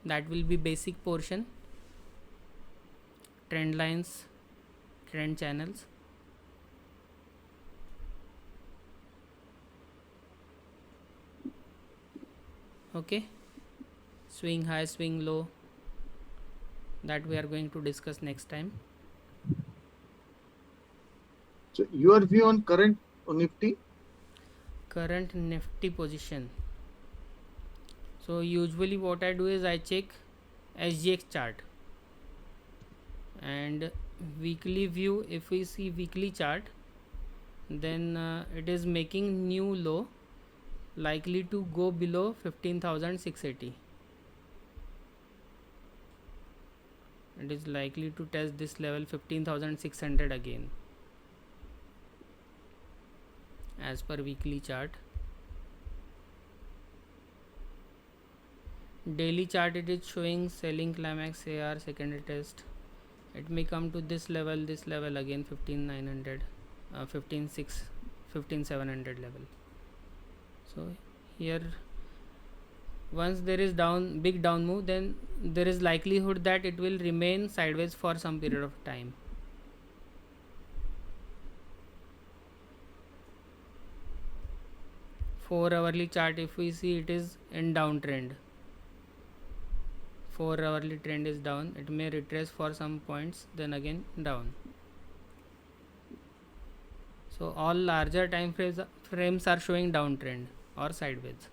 that will be basic portion, trend lines, trend channels. Okay, swing high, swing low, that we are going to discuss next time. So your view on current Nifty? Current Nifty position. So usually what I do is I check SGX chart and weekly view. If we see weekly chart, then it is making new low, likely to go below 15,680. It is likely to test this level 15,600 again as per weekly chart. Daily chart, it is showing selling climax AR secondary test. It may come to this level again, 15,900, 15,600, 15,700 level. So here, once there is big down move, then there is likelihood that it will remain sideways for some period of time. Four-hourly chart, if we see, it is in downtrend. 4-hourly trend is down. It may retrace for some points, then again down. So all larger time frames are showing downtrend or sideways.